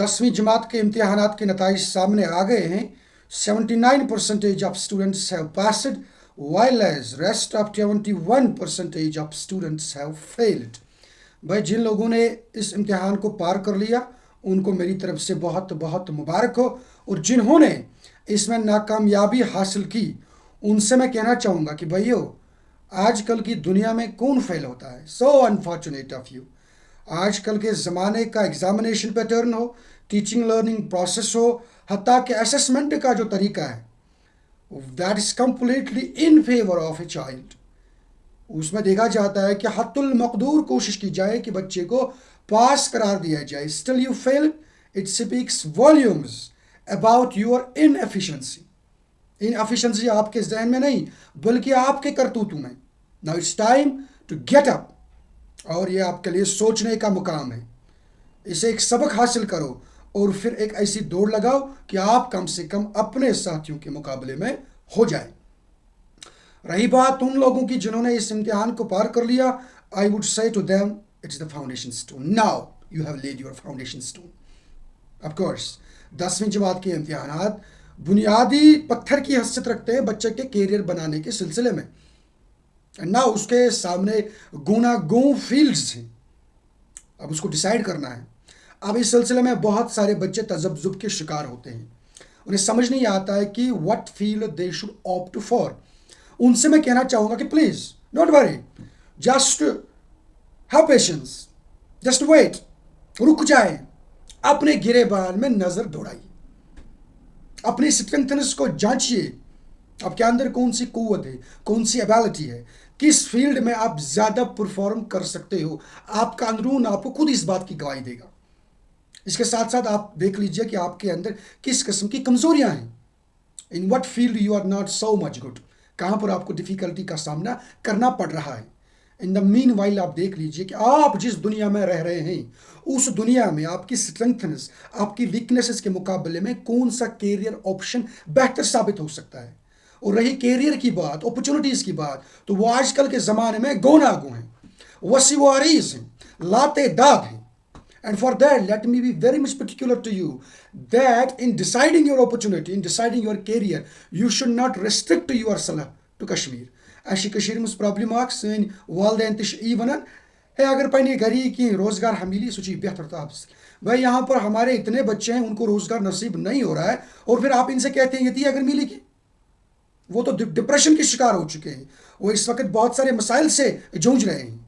10वीं जमात के इम्तिहानात के नताइज सामने आ गए हैं. 79% of students have passed, while as rest of 21% of students have failed. भाई जिन लोगों ने इस इम्तिहान को पार कर लिया उनको मेरी तरफ से बहुत बहुत मुबारक हो, और जिन्होंने इसमें नाकामयाबी हासिल की उनसे मैं कहना चाहूँगा कि भाइयों, आजकल की दुनिया में कौन फेल होता है? सो अनफॉर्चुनेट ऑफ यू. आजकल के ज़माने का एग्ज़ामिनेशन पैटर्न हो, टीचिंग लर्निंग प्रोसेस हो, हत्ता कि असेसमेंट का जो तरीका है, that is completely in favour of a child. उसमें देखा जाता है कि हत्तुल मकदूर कोशिश की जाए कि बच्चे को पास करार दिया जाए. Still you fail. It speaks volumes about your inefficiency. Inefficiency आपके जहन में नहीं बल्कि आपके करतूतों में. Now it's time to get up. और ये आपके लिए सोचने का मुकाम है. इसे एक सबक हासिल करो और फिर एक ऐसी दौड़ लगाओ कि आप कम से कम अपने साथियों के मुकाबले में हो जाए. रही बात उन लोगों की जिन्होंने इस इम्तिहान को पार कर लिया, I would say to them it's the foundation stone. Now you have laid your foundation stone. Of course 10वीं जमात के इम्तिहानात बुनियादी पत्थर की हैसियत रखते हैं बच्चे के कैरियर बनाने के सिलसिले में. ना उसके सामने गुनागूं फील्ड्स हैं. अब उसको डिसाइड करना है. अब इस सिलसिले में बहुत सारे बच्चे तजब्जुब के शिकार होते हैं. उन्हें समझ नहीं आता है कि what field they should opt for. उनसे मैं कहना चाहूँगा कि please don't worry, just have patience, just wait. रुक जाए, अपने गिरेबान में नज़र दौड़ाइए, अपनी स्ट्रेंथनेस को जांचिए. आपके अंदर कौन सी कुव्वत है, कौन सी एबिलिटी है, किस फील्ड में आप ज़्यादा परफॉर्म कर सकते हो. आपका अंदरून आपको खुद इस बात की गवाही देगा. इसके साथ साथ आप देख लीजिए कि आपके अंदर किस किस्म की कमज़ोरियां हैं. In what field you are not so much good. कहाँ पर आपको डिफ़िकल्टी का सामना करना पड़ रहा है. इन द मीन वाइल आप देख लीजिए कि आप जिस दुनिया में रह रहे हैं उस दुनिया में आपकी स्ट्रेंथनेस, आपकी वीकनेसेस के मुकाबले में कौन सा कैरियर ऑप्शन बेहतर साबित हो सकता है. और रही कैरियर की बात, अपॉर्चुनिटीज़ की बात, तो वो आजकल के ज़माने में गोनागो हैं, वसीवारीज हैं, लाते दाग हैं. And for that, let me be very much particular to you that in deciding your opportunity, in deciding your career, you should not restrict yourself to Kashmir. ऐसी कश्मीर में प्रॉब्लम आख सन वालदेन तश ई वनान है अगर पन्ने गरी की रोज़गार हम मिली सोची बेहतर था आपसे. भाई यहाँ पर हमारे इतने बच्चे हैं उनको रोज़गार नसीब नहीं हो रहा है और फिर आप इनसे कहते हैं ये अगर मिलेगी. वो तो डिप्रेशन के शिकार हो चुके हैं. वो इस वक्त बहुत सारे मसाइल से जूझ रहे हैं.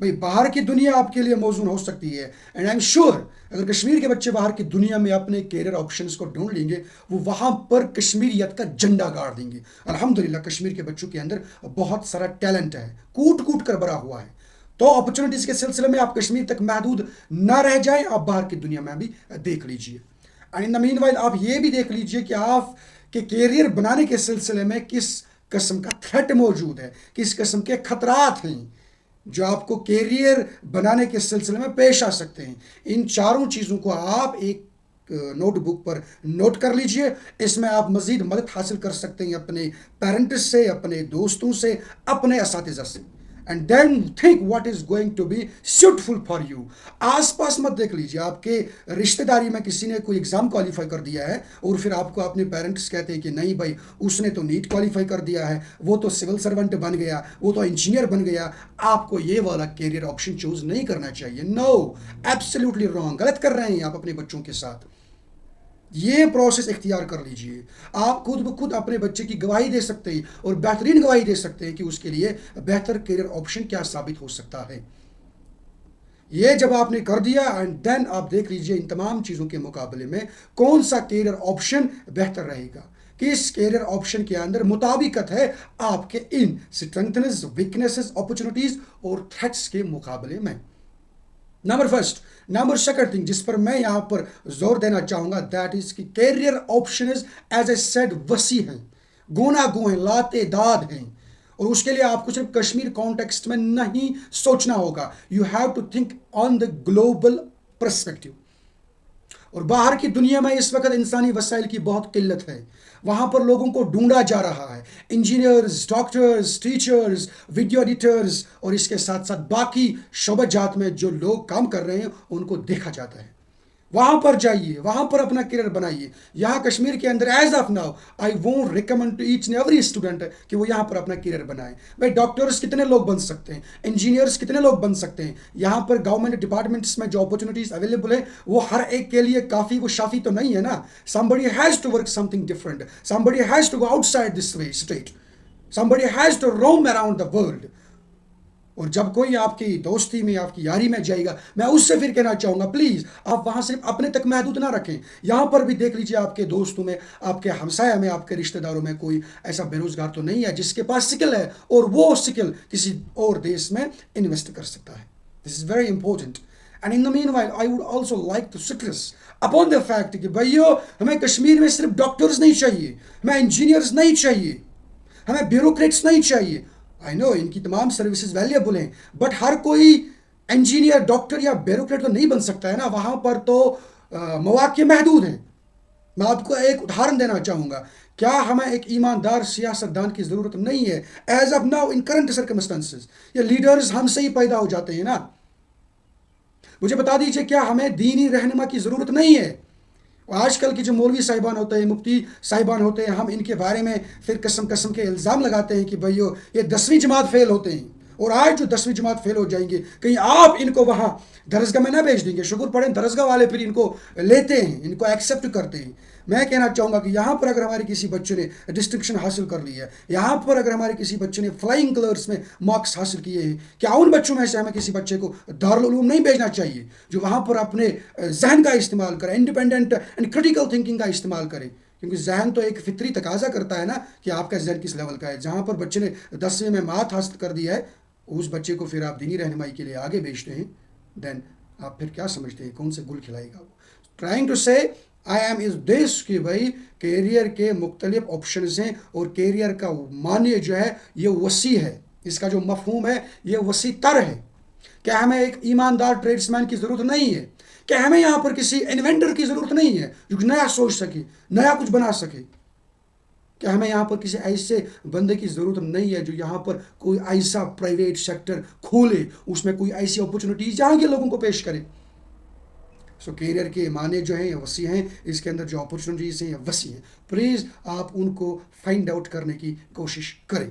भाई बाहर की दुनिया आपके लिए मौजूद हो सकती है. एंड आई एम श्योर अगर कश्मीर के बच्चे बाहर की दुनिया में अपने कैरियर ऑप्शंस को ढूंढ लेंगे वो वहाँ पर कश्मीरियत का झंडा गाड़ देंगे. अल्हम्दुलिल्लाह कश्मीर के बच्चों के अंदर बहुत सारा टैलेंट है, कूट कूट कर भरा हुआ है. तो अपॉर्चुनिटीज़ के सिलसिले में आप कश्मीर तक महदूद ना रह जाएं, आप बाहर की दुनिया में भी देख लीजिए. And in the mean while आप ये भी देख लीजिए कि आप के कैरियर बनाने के सिलसिले में किस किस्म का थ्रेट मौजूद है, किस किस्म के खतरात हैं जो आपको कैरियर बनाने के सिलसिले में पेश आ सकते हैं. इन चारों चीज़ों को आप एक नोटबुक पर नोट कर लीजिए. इसमें आप मज़ीद मदद हासिल कर सकते हैं अपने पेरेंट्स से, अपने दोस्तों से, अपने असातिज़ा से. And then think what is going to be suitful for you. आस पास मत देख लीजिए आपके रिश्तेदारी में किसी ने कोई एग्ज़ाम क्वालिफाई कर दिया है और फिर आपको अपने पेरेंट्स कहते हैं कि नहीं भाई उसने तो नीट क्वालिफाई कर दिया है, वो तो सिविल सर्वेंट बन गया, वो तो इंजीनियर बन गया, आपको ये वाला कैरियर ऑप्शन चूज़ नहीं करना चाहिए. No, absolutely wrong. गलत कर रहे हैं आप अपने बच्चों के साथ. ये प्रोसेस इख्तियार कर लीजिए. आप खुद ब खुद अपने बच्चे की गवाही दे सकते हैं और बेहतरीन गवाही दे सकते हैं कि उसके लिए बेहतर कैरियर ऑप्शन क्या साबित हो सकता है. ये जब आपने कर दिया एंड देन आप देख लीजिए इन तमाम चीज़ों के मुकाबले में कौन सा कैरियर ऑप्शन बेहतर रहेगा, किस कैरियर ऑप्शन के अंदर मुताबिकत है आपके इन स्ट्रेंथनेस, वीकनेसेस, अपॉर्चुनिटीज़ और थ्रेट्स के मुकाबले में. Number first, number second thing जिस पर मैं यहाँ पर जोर देना चाहूँगा दैट इज़ कि career option is as I said वसी हैं, गुनागो हैं, लातेदाद हैं. और उसके लिए आपको सिर्फ कश्मीर कॉन्टेक्स्ट में नहीं सोचना होगा. You have to think on the global perspective. और बाहर की दुनिया में इस वक्त इंसानी वसाइल की बहुत किल्लत है. वहाँ पर लोगों को ढूंढा जा रहा है. Engineers, doctors, teachers, video editors और इसके साथ साथ बाकी शोबा जात में जो लोग काम कर रहे हैं उनको देखा जाता है. وہاں پر جائیے, وہاں پر اپنا کیریئر بنائیے. یہاں کشمیر کے اندر as of now I won't recommend to each and every student کہ وہ یہاں پر اپنا کیریئر بنائیں. بھائی ڈاکٹرس کتنے لوگ بن سکتے ہیں, انجینئرس کتنے لوگ بن سکتے ہیں. یہاں پر گورنمنٹ ڈپارٹمنٹس میں جو اپرچونیٹیز اویلیبل ہیں وہ ہر ایک کے لیے کافی و شافی تو نہیں ہے نا. somebody has to work something different, somebody has to go outside this way state, somebody has to roam around the world. اور جب کوئی آپ کی دوستی میں, آپ کی یاری میں جائے گا, میں اس سے پھر کہنا چاہوں گا پلیز آپ وہاں صرف اپنے تک محدود نہ رکھیں. یہاں پر بھی دیکھ لیجیے آپ کے دوستوں میں, آپ کے ہمسایہ میں, آپ کے رشتہ داروں میں کوئی ایسا بے روزگار تو نہیں ہے جس کے پاس سکل ہے اور وہ سکل کسی اور دیش میں انویسٹ کر سکتا ہے. This is very important. And in the meanwhile I would also like to stress upon the fact کہ بھائیو ہمیں کشمیر میں صرف ڈاکٹرز نہیں چاہیے, ہمیں انجینئرز نہیں چاہیے, ہمیں بیوروکریٹس نہیں چاہیے. آئی نو ان کی تمام سروسز ویلیبل ہیں, بٹ ہر کوئی انجینئر, ڈاکٹر یا بیوروکریٹ تو نہیں بن سکتا ہے نا. وہاں پر تو مواقع محدود ہیں. میں آپ کو ایک ادہرن دینا چاہوں گا. کیا ہمیں ایک ایماندار سیاست دان کی ضرورت نہیں ہے as of now in current circumstances? یہ لیڈرز ہم سے ہی پیدا ہو جاتے ہیں نا. مجھے بتا دیجئے کیا ہمیں دینی رہنما کی ضرورت نہیں ہے؟ آج کل کے جو مولوی صاحبان ہوتے ہیں, مفتی صاحبان ہوتے ہیں, ہم ان کے بارے میں پھر قسم قسم کے الزام لگاتے ہیں کہ بھائیو یہ 10ویں جماعت فیل ہوتے ہیں. اور آج جو 10ویں جماعت فیل ہو جائیں گے, کہیں آپ ان کو وہاں درسگاہ میں نہ بھیج دیں گے. شکر پڑھیں درسگاہ والے پھر ان کو لیتے ہیں, ان کو ایکسیپٹ کرتے ہیں. میں کہنا چاہوں گا کہ یہاں پر اگر ہمارے کسی بچے نے ڈسٹنکشن حاصل کر لی ہے, یہاں پر اگر ہمارے کسی بچے نے فلائنگ کلرز میں مارکس حاصل کیے ہیں, کیا ان بچوں میں سے ہمیں کسی بچے کو دارالعلوم نہیں بھیجنا چاہیے جو وہاں پر اپنے ذہن کا استعمال کرے, انڈیپینڈنٹ اینڈ کریٹیکل تھنکنگ کا استعمال کرے؟ کیونکہ ذہن تو ایک فطری تقاضا کرتا ہے نا کہ آپ کا ذہن کس لیول کا ہے. جہاں پر بچے نے 10ویں میں مات حاصل کر دیا ہے, اس بچے کو پھر آپ دینی رہنمائی کے لیے آگے بھیجتے ہیں, دین آپ پھر کیا سمجھتے ہیں کون سے گل کھلائے گا وہ؟ ٹرائنگ ٹو سے آئی ایم از دس کہ بھائی کیریئر کے مختلف آپشنز ہیں اور کیریئر کا معنی جو ہے یہ وسیع ہے, اس کا جو مفہوم ہے یہ وسیع تر ہے. کیا ہمیں ایک ایماندار ٹریڈس مین کی ضرورت نہیں ہے؟ کیا ہمیں یہاں پر کسی انوینٹر کی ضرورت نہیں ہے جو نیا سوچ سکے, نیا کچھ بنا سکے؟ کیا ہمیں یہاں پر کسی ایسے بندے کی ضرورت نہیں ہے جو یہاں پر کوئی ایسا پرائیویٹ سیکٹر کھولے, اس میں کوئی ایسی اپرچونیٹیز یہاں کے لوگوں کو پیش کرے؟ سو کیریئر کے معنی جو ہیں یہ وسیع ہیں, اس کے اندر جو اپرچونیٹیز ہیں یہ وسیع ہیں. پلیز آپ ان کو فائنڈ آؤٹ کرنے کی کوشش کریں.